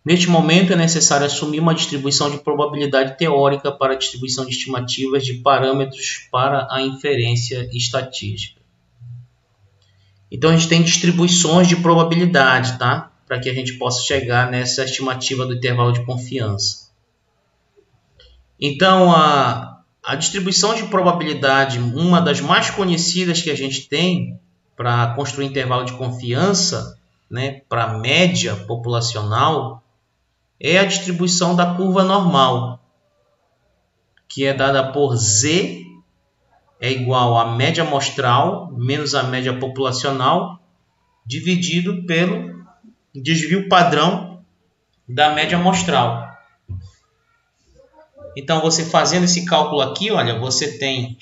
neste momento é necessário assumir uma distribuição de probabilidade teórica para a distribuição de estimativas de parâmetros para a inferência estatística. Então a gente tem distribuições de probabilidade, tá? Para que a gente possa chegar nessa estimativa do intervalo de confiança. Então a distribuição de probabilidade, uma das mais conhecidas que a gente tem para construir intervalo de confiança, né, para média populacional, é a distribuição da curva normal, que é dada por Z é igual a média amostral menos a média populacional dividido pelo desvio padrão da média amostral. Então, você fazendo esse cálculo aqui, olha, você tem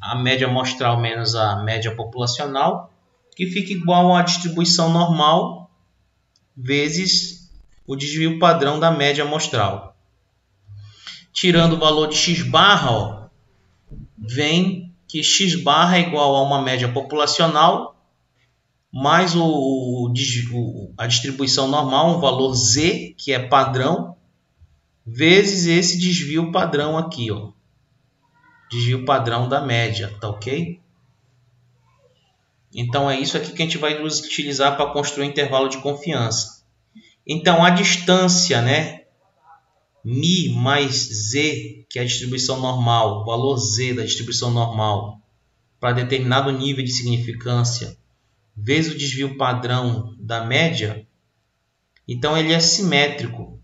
a média amostral menos a média populacional, que fica igual à distribuição normal vezes o desvio padrão da média amostral. Tirando o valor de x barra, ó, vem que x barra é igual a uma média populacional mais a distribuição normal, um valor z, que é padrão, vezes esse desvio padrão aqui, ó. Desvio padrão da média, tá ok? Então é isso aqui que a gente vai utilizar para construir intervalo de confiança. Então a distância, né, mi mais z, que é a distribuição normal, o valor z da distribuição normal, para determinado nível de significância, vezes o desvio padrão da média, então ele é simétrico.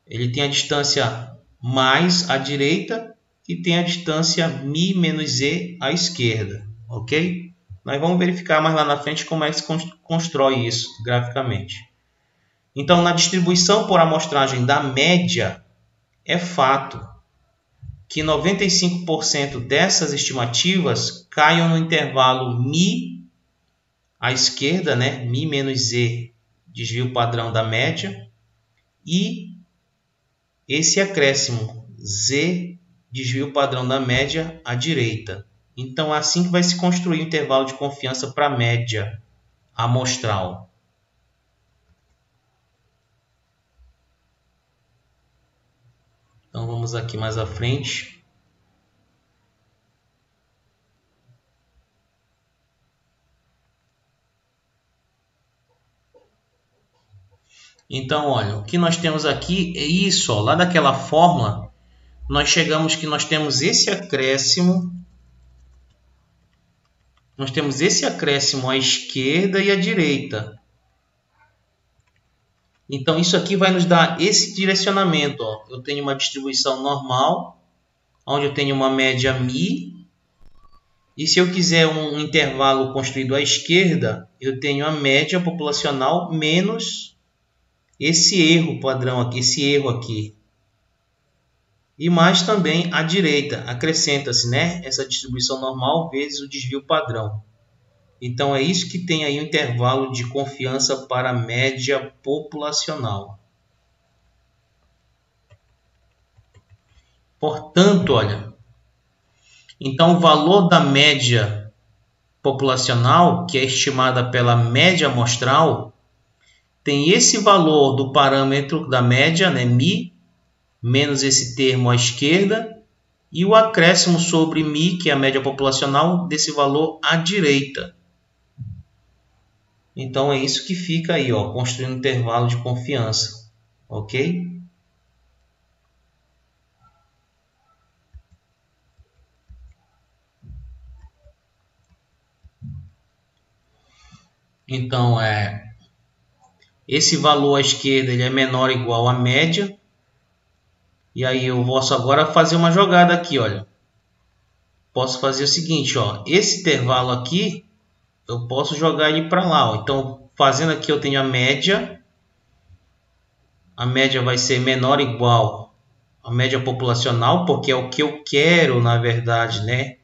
Ele tem a distância mais à direita e tem a distância mi menos z à esquerda, ok? Nós vamos verificar mais lá na frente como é que se constrói isso graficamente. Então, na distribuição por amostragem da média, é fato que 95% dessas estimativas caiam no intervalo μ à esquerda, né? μ menos z, desvio padrão da média, e esse acréscimo z, desvio padrão da média à direita. Então, é assim que vai se construir o intervalo de confiança para a média amostral. Então, vamos aqui mais à frente. Então, olha, o que nós temos aqui é isso, ó, lá daquela fórmula, nós chegamos que nós temos esse acréscimo. Nós temos esse acréscimo à esquerda e à direita. Então, isso aqui vai nos dar esse direcionamento. Ó. Eu tenho uma distribuição normal, onde eu tenho uma média μ. E se eu quiser um intervalo construído à esquerda, eu tenho a média populacional menos esse erro padrão aqui, esse erro aqui. E mais também à direita, acrescenta-se, né, essa distribuição normal vezes o desvio padrão. Então, é isso que tem aí o intervalo de confiança para a média populacional. Portanto, olha, então o valor da média populacional, que é estimada pela média amostral, tem esse valor do parâmetro da média, né, μ, menos esse termo à esquerda, e o acréscimo sobre μ, que é a média populacional, desse valor à direita. Então, é isso que fica aí, ó, construindo um intervalo de confiança. Ok? Então, esse valor à esquerda ele é menor ou igual à média. E aí eu posso agora fazer uma jogada aqui, olha. Posso fazer o seguinte, ó, esse intervalo aqui, eu posso jogar ele para lá, ó. Então, fazendo aqui eu tenho a média. A média vai ser menor ou igual à média populacional, porque é o que eu quero, na verdade, né?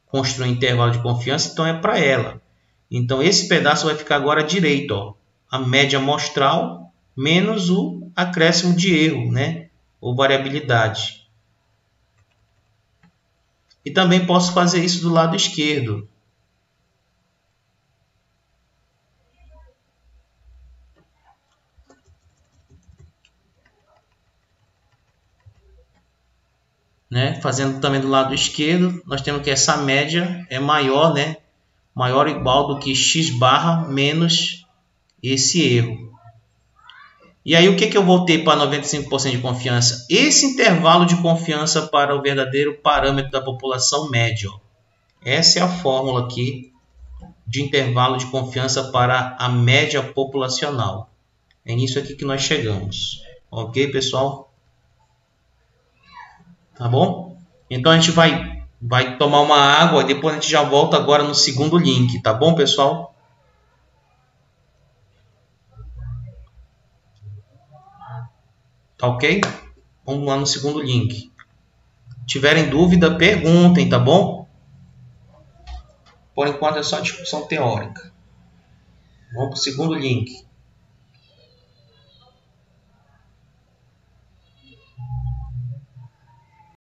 Construir um intervalo de confiança, então é para ela. Então, esse pedaço vai ficar agora à direita, ó. A média amostral menos o acréscimo de erro, né? Ou variabilidade. E também posso fazer isso do lado esquerdo. Né? Fazendo também do lado esquerdo, nós temos que essa média é maior, né? Maior ou igual do que x barra menos esse erro. E aí o que eu vou ter para 95% de confiança? Esse intervalo de confiança para o verdadeiro parâmetro da população média. Ó. Essa é a fórmula aqui de intervalo de confiança para a média populacional. É nisso aqui que nós chegamos. Ok, pessoal? Tá bom? Então a gente vai tomar uma água e depois a gente já volta agora no segundo link. Tá bom, pessoal? Tá ok? Vamos lá no segundo link. Se tiverem dúvida, perguntem, tá bom? Por enquanto é só discussão teórica. Vamos para o segundo link.